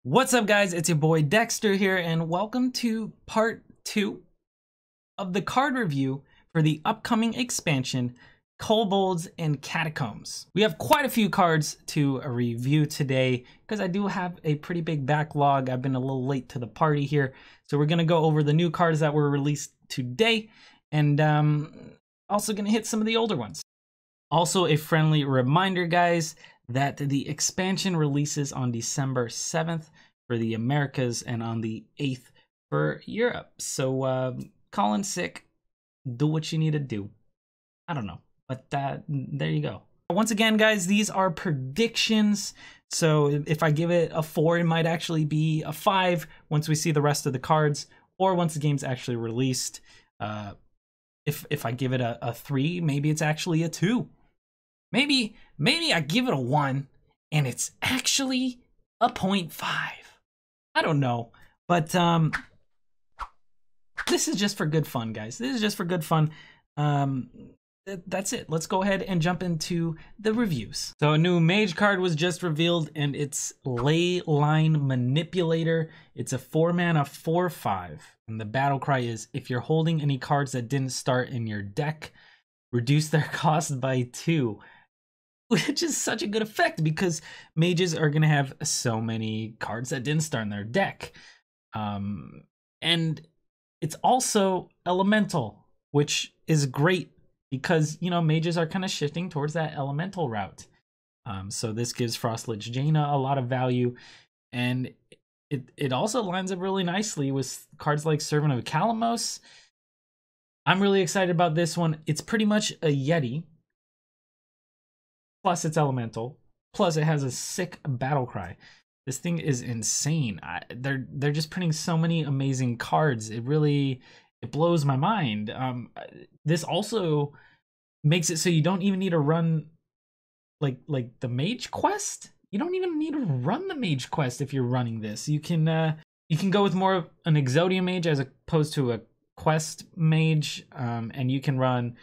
What's up, guys? It's your boy Dekkster here, and welcome to part 2 of the card review for the upcoming expansion, Kobolds and Catacombs. We have quite a few cards to review today because I do have a pretty big backlog. I've been a little late to the party here, so we're going to go over the new cards that were released today, and also going to hit some of the older ones. Also, a friendly reminder, guys, that the expansion releases on December 7th for the Americas and on the 8th for Europe. So call in sick, do what you need to do. I don't know, but there you go. Once again, guys, these are predictions. So if I give it a 4, it might actually be a 5 once we see the rest of the cards, or once the game's actually released. If I give it a 3, maybe it's actually a 2. Maybe I give it a 1 and it's actually a 0.5. I don't know, but this is just for good fun, guys. This is just for good fun. That's it. Let's go ahead and jump into the reviews. So a new MAGE card was just revealed, and it's Leyline Manipulator. It's a 4-mana 4/5, and the battle cry is, if you're holding any cards that didn't start in your deck, reduce their cost by 2. Which is such a good effect because mages are going to have so many cards that didn't start in their deck. And it's also elemental, which is great because, you know, mages are kind of shifting towards that elemental route. So this gives Frostlich Jaina a lot of value, and it also lines up really nicely with cards like Servant of Kalamos. I'm really excited about this one. It's pretty much a Yeti. Plus it's elemental. Plus it has a sick battle cry. This thing is insane. They're just printing so many amazing cards. It blows my mind. This also makes it so you don't even need to run like the mage quest. You don't even need to run the mage quest if you're running this. You can go with more of an Exodia mage as opposed to a quest mage, and you can run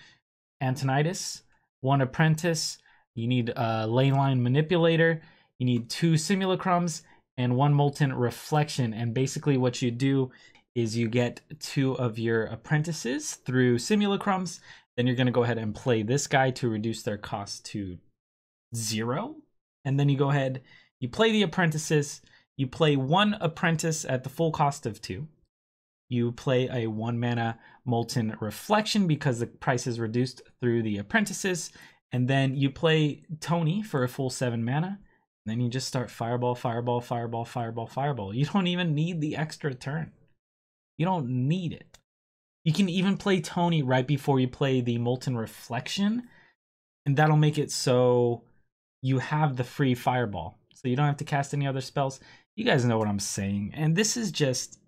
Antonidas, 1 apprentice. You need a Leyline Manipulator, you need 2 Simulacrums, and 1 Molten Reflection. And basically what you do is you get 2 of your apprentices through Simulacrums. Then you're going to go ahead and play this guy to reduce their cost to 0. And then you go ahead, you play the apprentices, you play 1 apprentice at the full cost of 2. You play a 1-mana Molten Reflection because the price is reduced through the apprentices. And then you play Tony for a full 7 mana. And then you just start Fireball, Fireball, Fireball, Fireball, Fireball. You don't even need the extra turn. You don't need it. You can even play Tony right before you play the Molten Reflection. And that'll make it so you have the free Fireball. So you don't have to cast any other spells. You guys know what I'm saying. And this is just...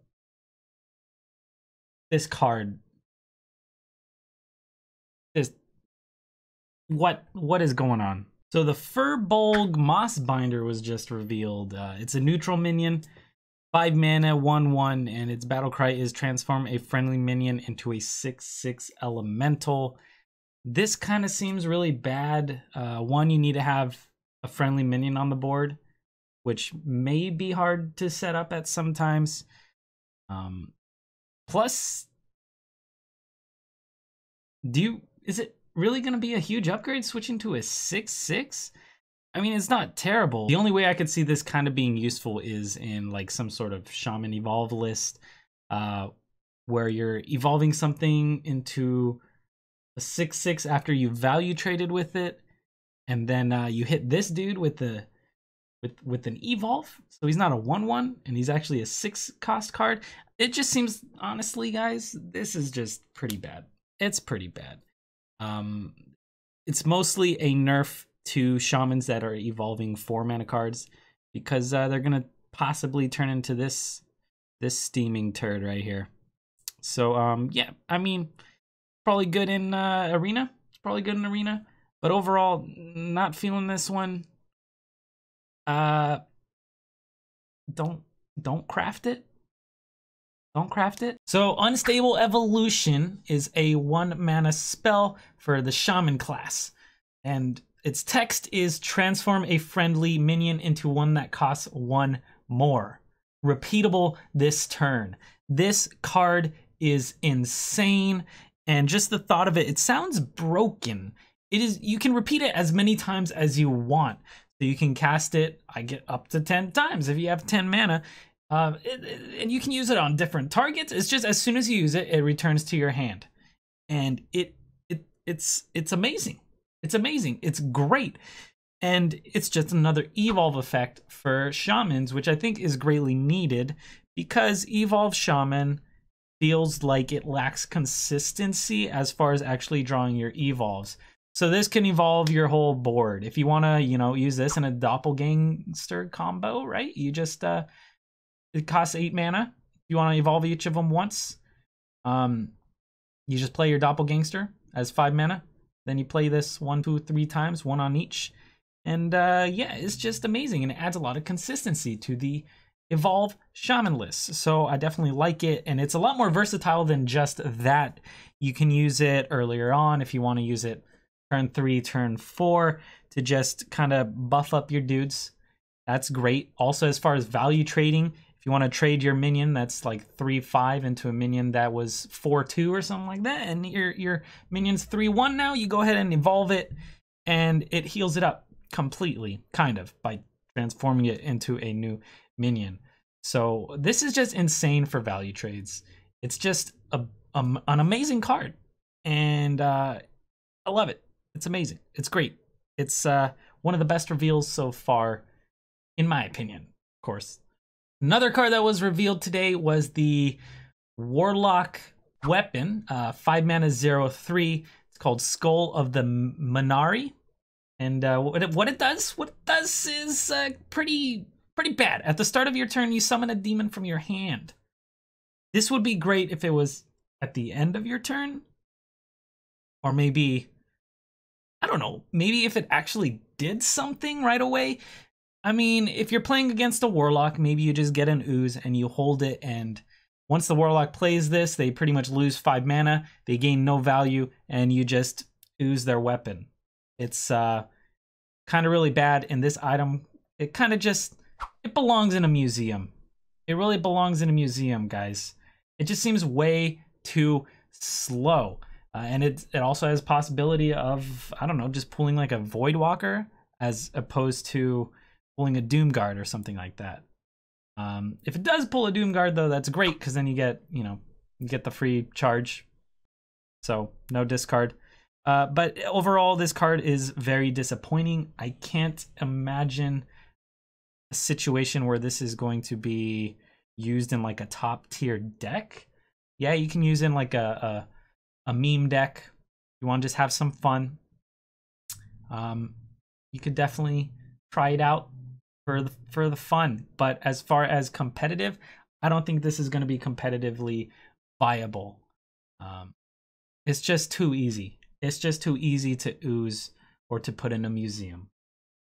this card... just... What is going on? So the Furbolg Mossbinder was just revealed. It's a neutral minion, 5 mana, 1/1, and its battle cry is transform a friendly minion into a 6/6 elemental. This kind of seems really bad. One, you need to have a friendly minion on the board, which may be hard to set up at sometimes. Plus, is it really going to be a huge upgrade switching to a 6/6? I mean, it's not terrible. The only way I could see this kind of being useful is in like some sort of Shaman evolve list, where you're evolving something into a 6/6 after you value traded with it, and then you hit this dude with an evolve. So he's not a 1/1, and he's actually a 6-cost card. It just seems, honestly, guys, this is just pretty bad. It's pretty bad. It's mostly a nerf to shamans that are evolving 4-mana cards, because they're gonna possibly turn into this steaming turd right here. So yeah, I mean, probably good in arena. It's probably good in arena, but overall, not feeling this one. Don't craft it. Don't craft it. So Unstable Evolution is a 1-mana spell for the Shaman class. And its text is transform a friendly minion into one that costs 1 more. Repeatable this turn. This card is insane, and just the thought of it, it sounds broken. It is, you can repeat it as many times as you want. So you can cast it, I get up to 10 times if you have 10 mana. And you can use it on different targets. It's just as soon as you use it, it returns to your hand. And it's amazing. It's amazing. It's great. And it's just another evolve effect for shamans, which I think is greatly needed because evolve shaman feels like it lacks consistency as far as actually drawing your evolves. So this can evolve your whole board. If you want to, you know, use this in a doppelganger combo, right? You just, it costs 8 mana. You want to evolve each of them once. You just play your doppelganger as 5 mana. Then you play this 1, 2, 3 times, 1 on each. And yeah, it's just amazing. And it adds a lot of consistency to the evolve shaman list. So I definitely like it. And it's a lot more versatile than just that. You can use it earlier on if you want to use it turn 3, turn 4 to just kind of buff up your dudes. That's great. Also, as far as value trading, if you want to trade your minion that's like 3/5 into a minion that was 4/2 or something like that, and your minion's 3/1 now, you go ahead and evolve it, and it heals it up completely, kind of, by transforming it into a new minion. So this is just insane for value trades. It's just an amazing card, and I love it. It's amazing. It's great. It's one of the best reveals so far, in my opinion, of course. Another card that was revealed today was the Warlock weapon, 5 mana 0/3. It's called Skull of the Minari. And what it does is pretty bad. At the start of your turn, you summon a demon from your hand. This would be great if it was at the end of your turn. Or maybe, I don't know, maybe if it actually did something right away. I mean, if you're playing against a Warlock, maybe you just get an Ooze and you hold it, and once the Warlock plays this, they pretty much lose 5 mana, they gain no value, and you just Ooze their weapon. It's kind of really bad, and this item, it kind of just, it belongs in a museum. It really belongs in a museum, guys. It just seems way too slow. And it also has possibility of, I don't know, just pulling like a Voidwalker as opposed to pulling a Doomguard or something like that. If it does pull a Doomguard, though, that's great because then you get, you know, you get the free charge. So no discard. But overall, this card is very disappointing. I can't imagine a situation where this is going to be used in like a top tier deck. Yeah, you can use it in like a meme deck. You want to just have some fun. You could definitely try it out for the fun. But as far as competitive, I don't think this is going to be competitively viable. It's just too easy. It's just too easy to ooze or to put in a museum.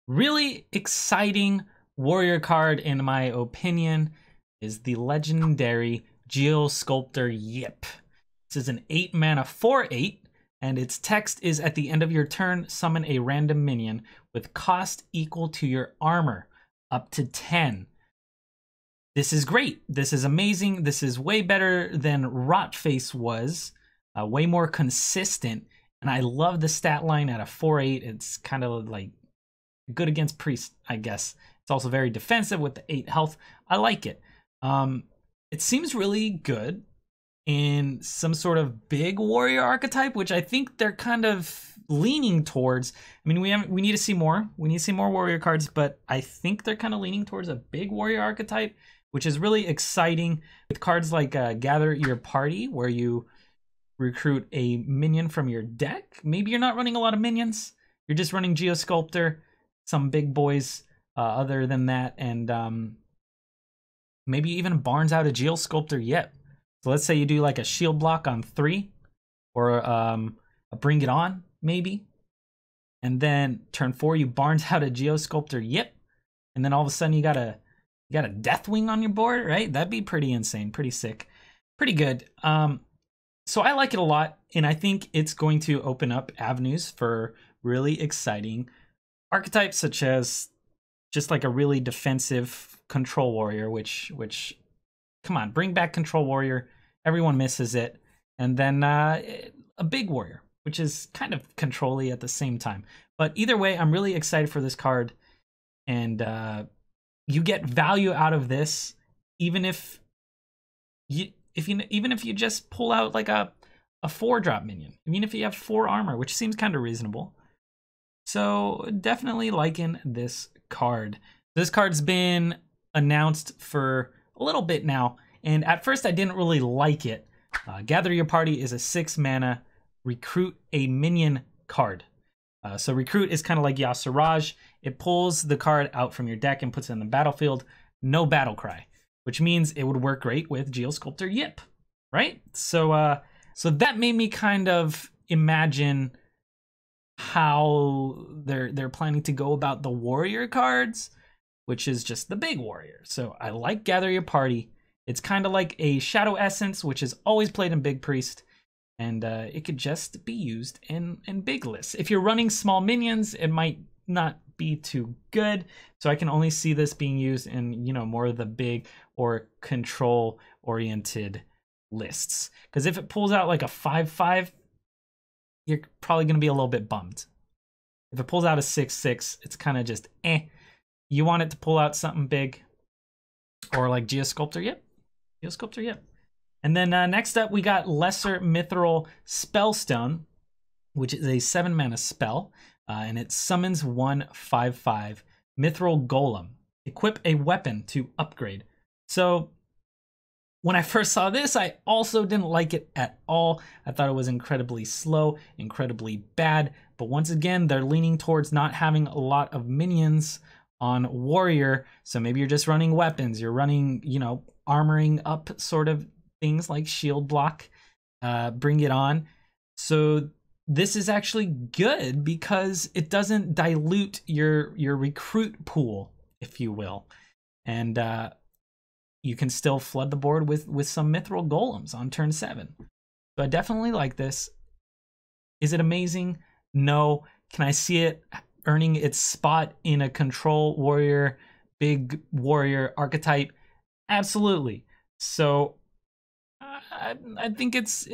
Really exciting warrior card, in my opinion, is the legendary Geo Sculptor Yip. This is an 8 mana 4/8, and its text is at the end of your turn, summon a random minion with cost equal to your armor, up to 10. This is great. This is amazing. This is way better than Rotface was, way more consistent, and I love the stat line at a 4/8. It's kind of like good against Priest, I guess. It's also very defensive with the 8 health. I like it. It seems really good in some sort of big warrior archetype, which I think they're kind of leaning towards. I mean, we need to see more. We need to see more warrior cards, but I think they're kind of leaning towards a big warrior archetype, which is really exciting with cards like Gather Your Party, where you recruit a minion from your deck. Maybe you're not running a lot of minions. You're just running Geo Sculptor, some big boys other than that, and maybe even Barnes out a Geo Sculptor Yip. So let's say you do like a shield block on 3, or a Bring It On, maybe. And then turn 4, you Barnes out a Geo Sculptor Yip. And then all of a sudden you got a Deathwing on your board, right? That'd be pretty insane, pretty sick, pretty good. So I like it a lot, and I think it's going to open up avenues for really exciting archetypes, such as just like a really defensive Control Warrior, which come on, bring back Control Warrior. Everyone misses it. And then a big warrior, which is kind of control-y at the same time. But either way, I'm really excited for this card. And you get value out of this, even if you just pull out like a 4-drop minion, even if you have 4 armor, which seems kind of reasonable. So definitely liking this card. This card's been announced for a little bit now, and at first I didn't really like it. Gather Your Party is a 6-mana recruit a minion card. So recruit is kind of like Yasiraj. It pulls the card out from your deck and puts it in the battlefield. No battle cry, which means it would work great with Geosculptor Yip, right? So so that made me kind of imagine how they're planning to go about the warrior cards, which is just the big warrior. So I like Gather Your Party. It's kind of like a Shadow Essence, which is always played in Big Priest, and it could just be used in big lists. If you're running small minions, it might not be too good. So I can only see this being used in, you know, more of the big or control-oriented lists. Because if it pulls out like a 5/5, you're probably going to be a little bit bummed. If it pulls out a 6/6, it's kind of just eh. You want it to pull out something big, or like Geosculptor Yip. Geosculptor Yip. And then next up, we got Lesser Mithril Spellstone, which is a 7-mana spell, and it summons 1/5/5 Mithril Golem. Equip a weapon to upgrade. So when I first saw this, I also didn't like it at all. I thought it was incredibly slow, incredibly bad. But once again, they're leaning towards not having a lot of minions on warrior. So maybe you're just running weapons. You're running, you know, armoring up sort of things like shield block. Bring it on. So this is actually good because it doesn't dilute your recruit pool, if you will. And you can still flood the board with some Mithril Golems on turn 7. So I definitely like this. Is it amazing? No. Can I see it earning its spot in a control warrior, big warrior archetype? Absolutely. So I think it's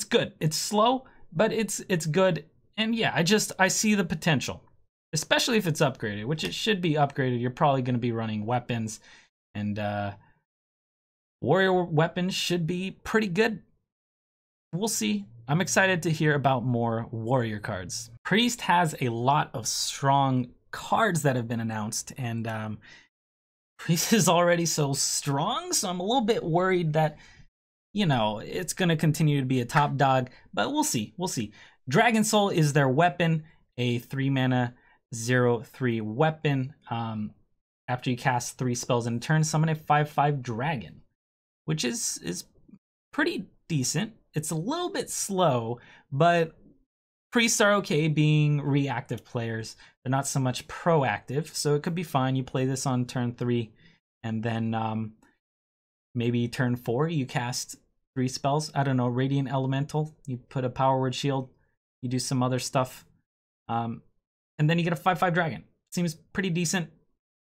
good. It's slow, but it's good. And yeah, I see the potential, especially if it's upgraded, which it should be upgraded. You're probably going to be running weapons, and warrior weapons should be pretty good. We'll see. I'm excited to hear about more warrior cards. Priest has a lot of strong cards that have been announced, and Priest is already so strong, so I'm a little bit worried that, you know, it's going to continue to be a top dog, but we'll see. We'll see. Dragon Soul is their weapon, a 3-mana 0/3 weapon. After you cast 3 spells in a turn, summon a 5/5 dragon, which is pretty decent. It's a little bit slow, but priests are okay being reactive players. They're not so much proactive, so it could be fine. You play this on turn 3, and then maybe turn 4 you cast 3 spells. I don't know, Radiant Elemental. You put a Power Word Shield. You do some other stuff, and then you get a 5/5 dragon. Seems pretty decent,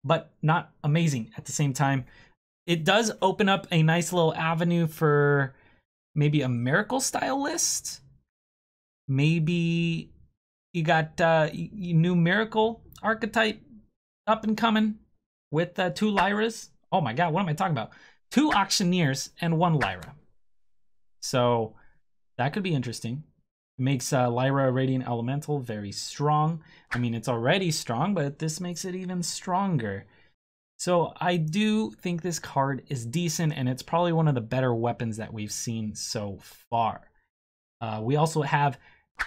but not amazing at the same time. It does open up a nice little avenue for maybe a miracle style list. Maybe you got new miracle archetype up and coming with 2 Lyras. Oh my god, what am I talking about? 2 Auctioneers and 1 Lyra. So that could be interesting. It makes Lyra Radiant Elemental very strong. I mean, it's already strong, but this makes it even stronger. So I do think this card is decent, and it's probably one of the better weapons that we've seen so far. We also have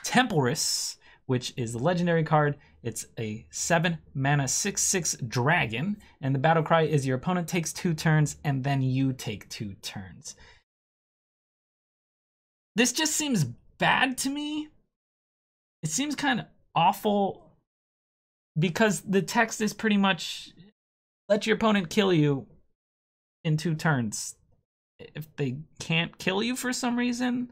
Temporus, which is the legendary card. It's a 7-mana 6/6 dragon, and the battle cry is your opponent takes 2 turns, and then you take 2 turns. This just seems bad to me. It seems kind of awful because the text is pretty much, let your opponent kill you in 2 turns. If they can't kill you for some reason,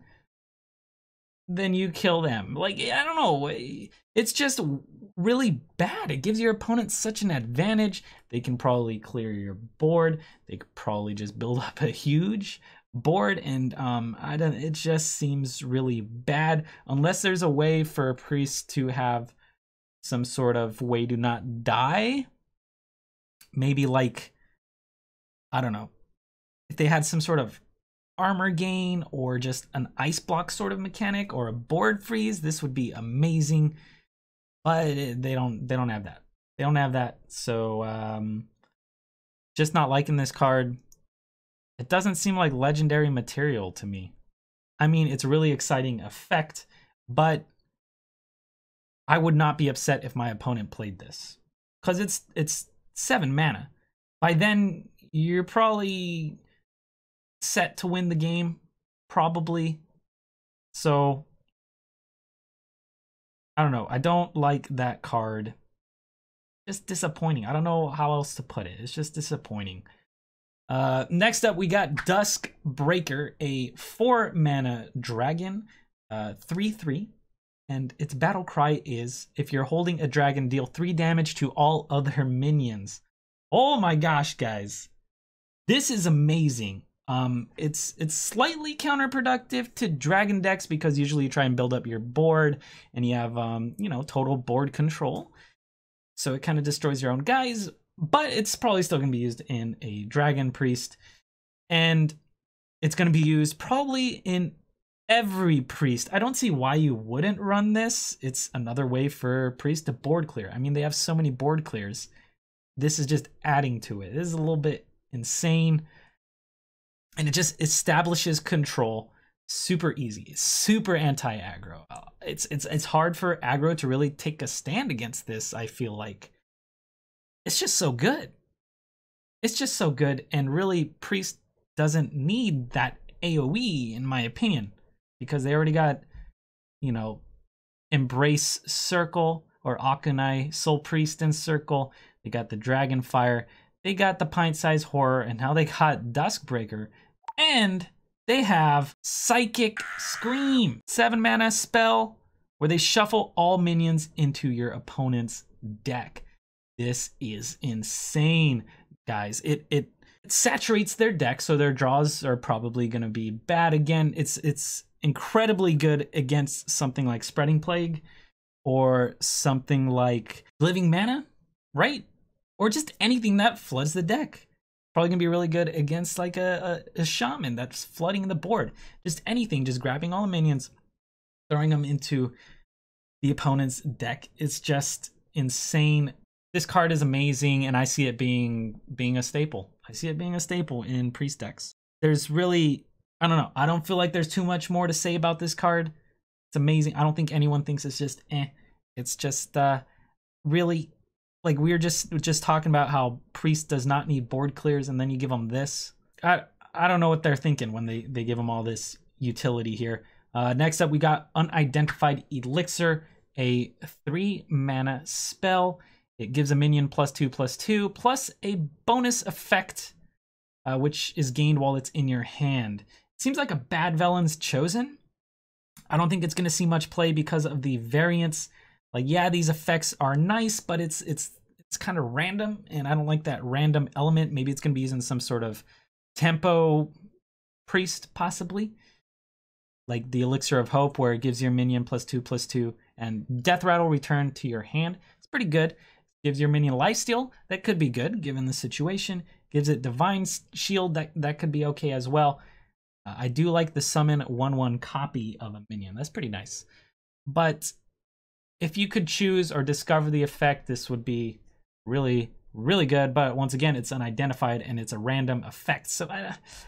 then you kill them. Like, I don't know. It's just really bad. It gives your opponent such an advantage. They can probably clear your board. They could probably just build up a huge board, and it just seems really bad unless there's a way for a priest to have some sort of way to not die. Maybe like, I don't know, if they had some sort of armor gain or just an ice block sort of mechanic or a board freeze, this would be amazing. But they don't have that. They don't have that. So just not liking this card. It doesn't seem like legendary material to me. I mean, it's a really exciting effect, but I would not be upset if my opponent played this, because it's 7 mana. By then, you're probably set to win the game, probably. So I don't know. I don't like that card. Just disappointing. I don't know how else to put it. It's just disappointing. Next up, we got Duskbreaker, a 4 mana dragon, 3/3, and its battle cry is, if you're holding a dragon, deal 3 damage to all other minions. Oh my gosh, guys, this is amazing. It's slightly counterproductive to dragon decks because usually you try and build up your board and you have total board control, so it kind of destroys your own guys. But it's probably still going to be used in a dragon priest, and it's going to be used probably in every priest. I don't see why you wouldn't run this. It's another way for priest to board clear. I mean, they have so many board clears. This is just adding to it. This is a little bit insane, and it just establishes control super easy. It's super anti-aggro. It's hard for aggro to really take a stand against this, I feel like. It's just so good. It's just so good, and really, priest doesn't need that AoE, in my opinion, because they already got, Embrace Circle or Akunai Soul Priest in Circle. They got the Dragon Fire. They got the Pint-Sized Horror, and now they got Duskbreaker. And they have Psychic Scream, 7 mana spell where they shuffle all minions into your opponent's deck. This is insane, guys. It saturates their deck, so their draws are probably going to be bad again. It's incredibly good against something like Spreading Plague or something like Living Mana, right? Or just anything that floods the deck. Probably going to be really good against like a shaman that's flooding the board. Just anything, just grabbing all the minions, throwing them into the opponent's deck. It's just insane. This card is amazing, and I see it being a staple. I see it being a staple in priest decks. There's really, I don't know. I don't feel like there's too much more to say about this card. It's amazing. I don't think anyone thinks it's just eh. It's just really, like, we were just talking about how priest does not need board clears, and then you give them this. I don't know what they're thinking when they give them all this utility here. Next up, we got Unidentified Elixir, a 3 mana spell. It gives a minion +2/+2, plus a bonus effect, which is gained while it's in your hand. It seems like a bad Velen's Chosen. I don't think it's going to see much play because of the variance. Like, yeah, these effects are nice, but it's kind of random, and I don't like that random element. Maybe it's going to be using some sort of tempo priest, possibly. Like the Elixir of Hope, where it gives your minion +2/+2, and Death Rattle return to your hand. It's pretty good. Gives your minion lifesteal. That could be good, given the situation. Gives it Divine Shield. That could be okay as well. I do like the summon 1/1 copy of a minion. That's pretty nice. But if you could choose or discover the effect, this would be really, really good. But once again, it's unidentified, and it's a random effect. So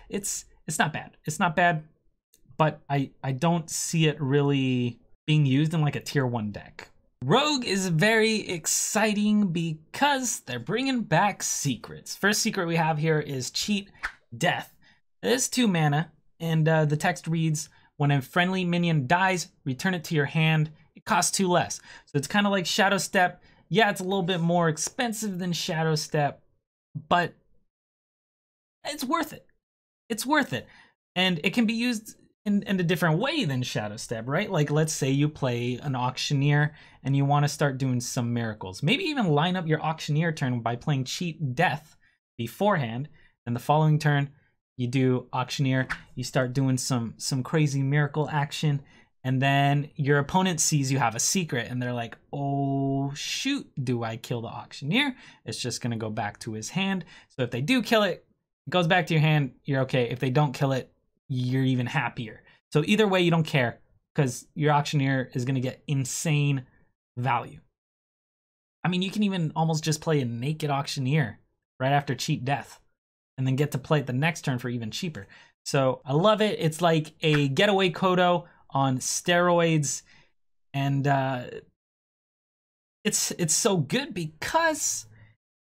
it's not bad. It's not bad. But I don't see it really being used in like a tier 1 deck. Rogue is very exciting because they're bringing back secrets. First secret we have here is Cheat Death. It's 2 mana, and the text reads, when a friendly minion dies, return it to your hand. It costs 2 less. So it's kind of like Shadow Step. Yeah, it's a little bit more expensive than Shadow Step, but it's worth it. It's worth it. And it can be used in a different way than Shadow Step, right? Like, let's say you play an Auctioneer and you want to start doing some miracles. Maybe even line up your Auctioneer turn by playing Cheat Death beforehand. And the following turn, you do Auctioneer. You start doing some crazy miracle action. And then your opponent sees you have a secret and they're like, oh, shoot, do I kill the Auctioneer? It's just going to go back to his hand. So if they do kill it, it goes back to your hand. You're okay. If they don't kill it, you're even happier. So either way, you don't care because your Auctioneer is going to get insane value. I mean, you can even almost just play a naked Auctioneer right after Cheat Death and then get to play it the next turn for even cheaper. So I love it. It's like a getaway Kodo on steroids, and it's so good because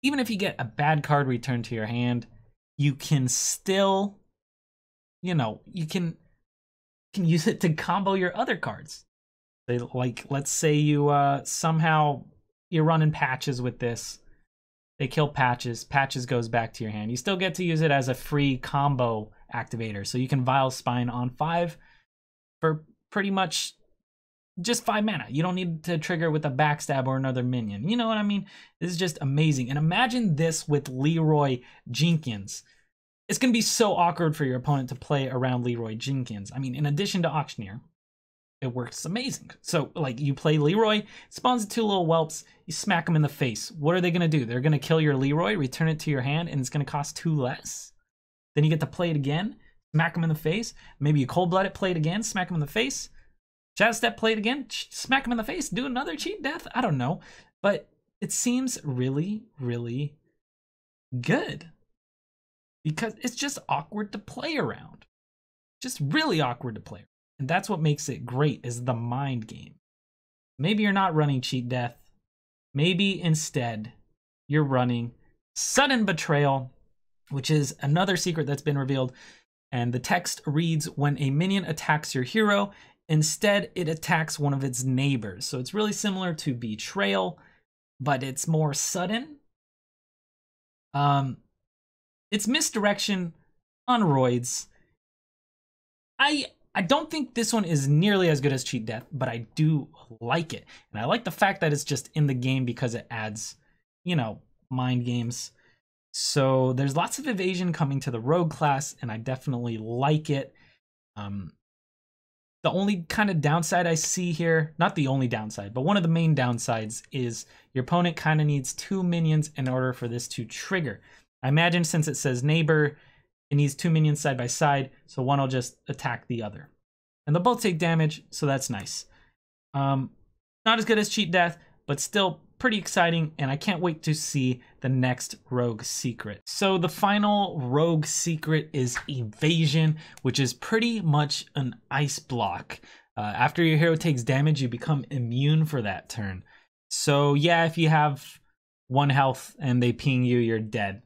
even if you get a bad card returned to your hand, you can still, you know, you can use it to combo your other cards. Like, let's say you somehow you're running Patches with this. They kill Patches. Patches goes back to your hand. You still get to use it as a free combo activator. So you can Vile Spine on 5 for pretty much just 5 mana. You don't need to trigger with a backstab or another minion. You know what I mean? This is just amazing. And imagine this with Leroy Jenkins. It's going to be so awkward for your opponent to play around Leroy Jenkins. I mean, in addition to Auctioneer, it works amazing. So, like, you play Leroy, spawns 2 little whelps, you smack them in the face. What are they going to do? They're going to kill your Leroy, return it to your hand, and it's going to cost 2 less. Then you get to play it again, smack them in the face. Maybe you cold-blood it, play it again, smack them in the face. Shadow Step, play it again, smack them in the face, do another Cheat Death. I don't know. But it seems really, really good. Because it's just awkward to play around. Just really awkward to play around. And that's what makes it great, is the mind game. Maybe you're not running Cheat Death. Maybe instead you're running Sudden Betrayal, which is another secret that's been revealed. And the text reads, when a minion attacks your hero, instead it attacks one of its neighbors. So it's really similar to Betrayal, but it's more sudden. It's misdirection on roids. I don't think this one is nearly as good as Cheat Death, but I do like it. And I like the fact that it's just in the game because it adds, you know, mind games. So there's lots of evasion coming to the rogue class, and I definitely like it. The only kind of downside I see here, not the only downside, but one of the main downsides is your opponent kind of needs 2 minions in order for this to trigger. I imagine since it says neighbor, it needs 2 minions side by side, so one will just attack the other. And they'll both take damage, so that's nice. Not as good as Cheat Death, but still pretty exciting, and I can't wait to see the next rogue secret. So the final rogue secret is Evasion, which is pretty much an ice block. After your hero takes damage, you become immune for that turn. So yeah, if you have 1 health and they ping you, you're dead.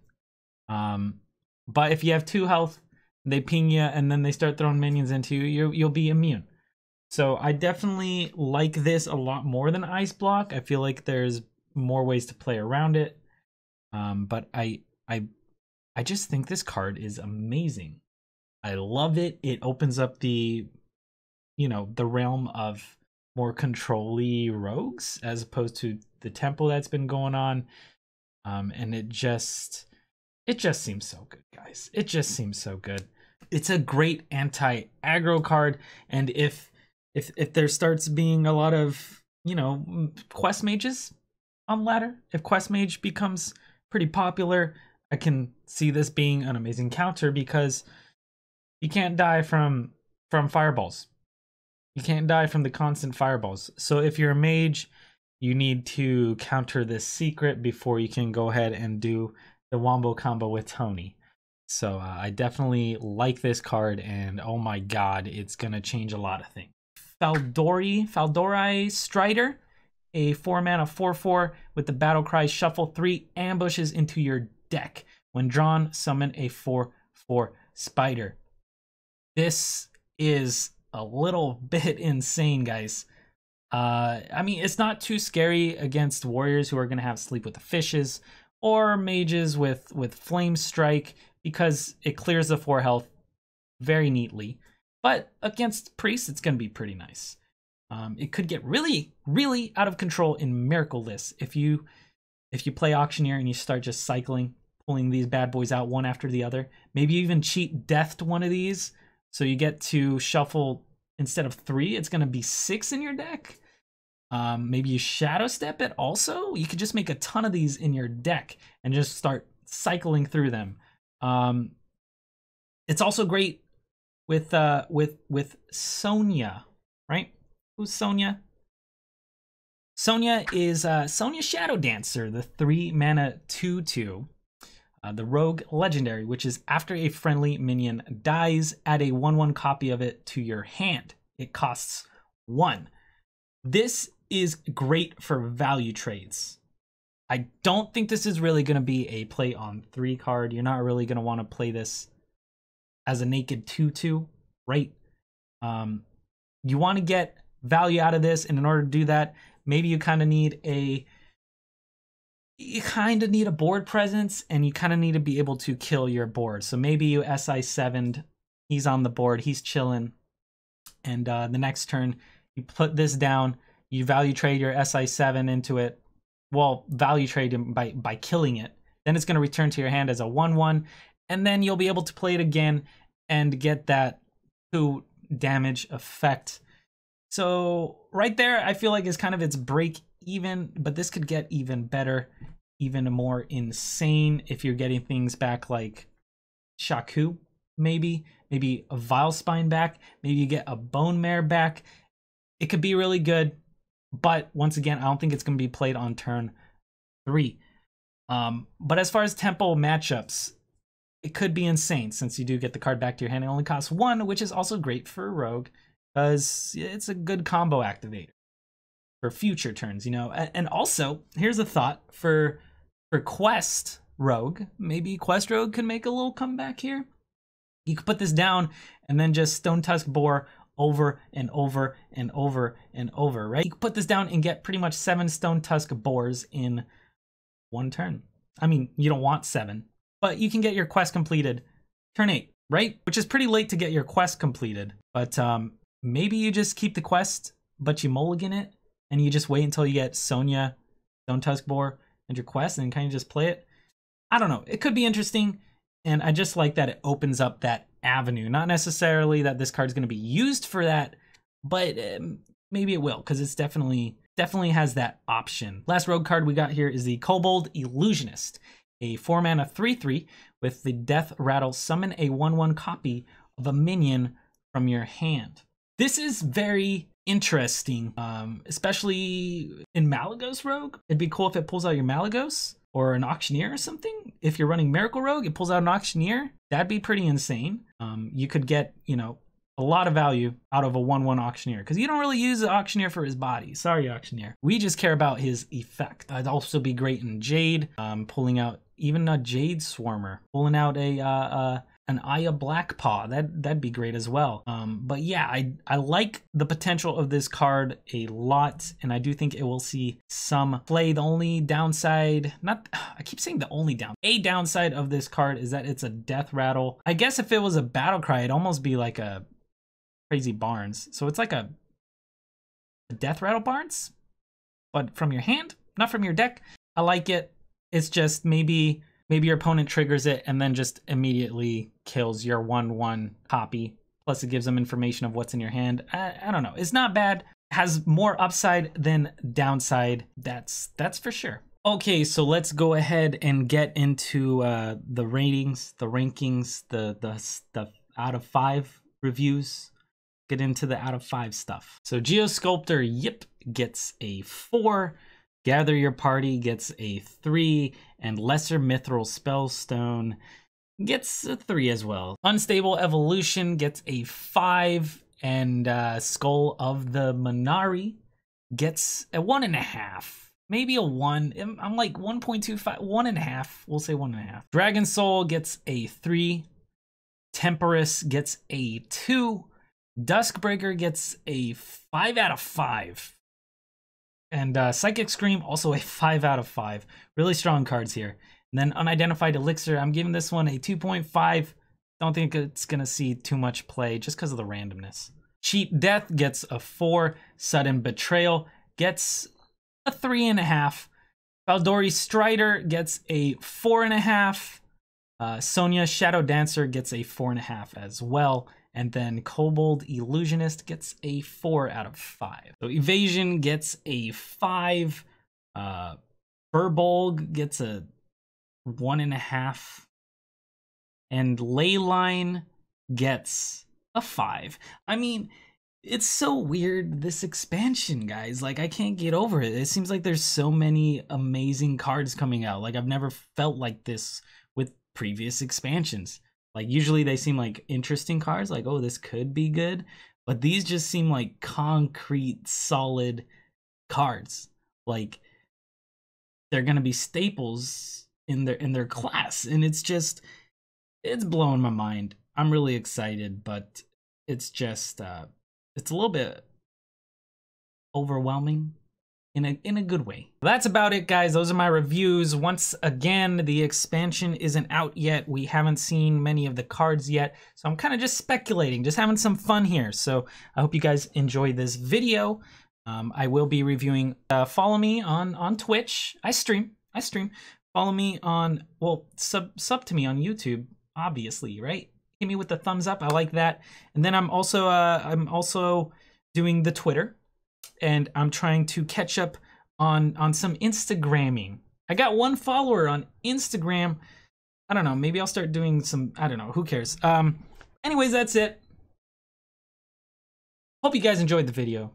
But if you have 2 health, they ping you and then they start throwing minions into you, you'll be immune. So I definitely like this a lot more than Ice Block. I feel like there's more ways to play around it. But I just think this card is amazing. I love it. It opens up the, you know, the realm of more control-y rogues as opposed to the tempo that's been going on. And it just seems so good, guys. It just seems so good. It's a great anti-aggro card, and if there starts being a lot of, you know, quest mages on ladder, if quest mage becomes pretty popular, I can see this being an amazing counter because you can't die from fireballs. You can't die from the constant fireballs. So if you're a mage, you need to counter this secret before you can go ahead and do the wombo combo with Tony. So I definitely like this card, and oh my god, it's gonna change a lot of things. Fal'dorei Strider, a 4-mana 4/4 with the battle cry shuffle 3 ambushes into your deck. When drawn, summon a 4/4 spider. This is a little bit insane, guys. I mean, it's not too scary against warriors who are gonna have Sleep with the Fishes or mages with Flame Strike, because it clears the 4 health very neatly. But against priests, it's going to be pretty nice. It could get really, really out of control in miracle lists if you play Auctioneer and you start just cycling, pulling these bad boys out one after the other. Maybe you even cheat death to one of these, so you get to shuffle instead of 3, it's going to be 6 in your deck. Maybe you shadow step it also. You could just make a ton of these in your deck and just start cycling through them. It's also great with Sonya, right? Who's Sonya? Sonya is Sonya Shadowdancer, the 3-mana 2/2, the rogue legendary, which is after a friendly minion dies, add a 1/1 copy of it to your hand. It costs 1. This is great for value trades. I don't think this is really going to be a play on 3 card. You're not really going to want to play this as a naked 2/2, right? You want to get value out of this, and in order to do that, maybe you kind of need a board presence, and you kind of need to be able to kill your board. So maybe you SI7'd, he's on the board, he's chilling, and the next turn you put this down, you value trade your SI7 into it. Well, value trade him by killing it. Then it's going to return to your hand as a 1/1, and then you'll be able to play it again and get that 2 damage effect. So right there, I feel like is kind of its break even, but this could get even better, even more insane if you're getting things back like Shaku, maybe a Vilespine back, maybe you get a Bone Mare back. It could be really good, but once again, I don't think it's going to be played on turn 3. But as far as tempo matchups, it could be insane since you do get the card back to your hand. It only costs 1, which is also great for Rogue because it's a good combo activator for future turns, you know. And also, here's a thought for Quest Rogue. Maybe Quest Rogue can make a little comeback here. You could put this down and then just Stone Tusk Boar over and over and over and over, right? You could put this down and get pretty much 7 Stone Tusk Boars in 1 turn. I mean, you don't want 7, but you can get your quest completed turn 8, right? Which is pretty late to get your quest completed, but maybe you just keep the quest, but you mulligan it, and you just wait until you get Sonya, Stone Tusk Boar, and your quest, and kind of just play it. I don't know. It could be interesting, and I just like that it opens up that avenue. Not necessarily that this card's going to be used for that, but maybe it will, because it's definitely has that option. Last rogue card we got here is the Kobold Illusionist, a 4-mana 3/3 with the Death Rattle. Summon a 1/1 copy of a minion from your hand. This is very interesting, especially in Malygos Rogue. It'd be cool if it pulls out your Malygos or an Auctioneer or something. If you're running Miracle Rogue, it pulls out an Auctioneer. That'd be pretty insane. You could get, you know, a lot of value out of a 1/1 Auctioneer, because you don't really use the Auctioneer for his body. Sorry, Auctioneer. We just care about his effect. That'd also be great in Jade, pulling out even a Jade Swarmer, pulling out an Aya Blackpaw. That'd be great as well. But yeah, I like the potential of this card a lot, and I do think it will see some play. The only downside, I keep saying the only a downside of this card is that it's a Death Rattle. I guess if it was a Battle Cry, it'd almost be like a Crazy Barnes. So it's like a Death Rattle Barnes, but from your hand, not from your deck. I like it. It's just maybe your opponent triggers it and then just immediately kills your 1/1 copy. Plus it gives them information of what's in your hand. I don't know. It's not bad. Has more upside than downside. That's for sure. Okay, so let's go ahead and get into the ratings, the rankings, the out of 5 reviews. Get into the out of 5 stuff. So Geosculptor Yip gets a 4. Gather Your Party gets a 3, and Lesser Mithril Spellstone gets a 3 as well. Unstable Evolution gets a 5, and Skull of the Minari gets a 1.5. Maybe a 1. I'm like 1.25, 1.5. We'll say 1.5. Dragon Soul gets a 3. Temporus gets a 2. Duskbreaker gets a 5 out of 5. And Psychic Scream, also a 5 out of 5. Really strong cards here. And then Unidentified Elixir, I'm giving this one a 2.5. Don't think it's gonna see too much play just because of the randomness. Cheat Death gets a 4. Sudden Betrayal gets a 3.5. Fal'dorei Strider gets a 4.5. Sonya Shadowdancer gets a 4.5 as well. And then Kobold Illusionist gets a 4 out of 5. So Evasion gets a 5. Furbolg gets a 1.5. And Leyline gets a 5. I mean, it's so weird, this expansion, guys. Like, I can't get over it. It seems like there's so many amazing cards coming out. Like, I've never felt like this with previous expansions. Like, usually they seem like interesting cards, like, oh, this could be good. But these just seem like concrete, solid cards. Like, they're gonna be staples in their class. And it's just, it's blowing my mind. I'm really excited, but it's just it's a little bit overwhelming in a good way. That's about it, guys. Those are my reviews. Once again, the expansion isn't out yet. We haven't seen many of the cards yet, so I'm kind of just speculating, just having some fun here. So I hope you guys enjoy this video. I will be reviewing. Follow me on Twitch. I stream. Follow me on, well, sub to me on YouTube, obviously, right? Hit me with the thumbs up. I like that. And then I'm also doing the Twitter, and I'm trying to catch up on some Instagramming. I got 1 follower on Instagram. I don't know. Maybe I'll start doing some. I don't know. Who cares? Anyways, that's it. Hope you guys enjoyed the video.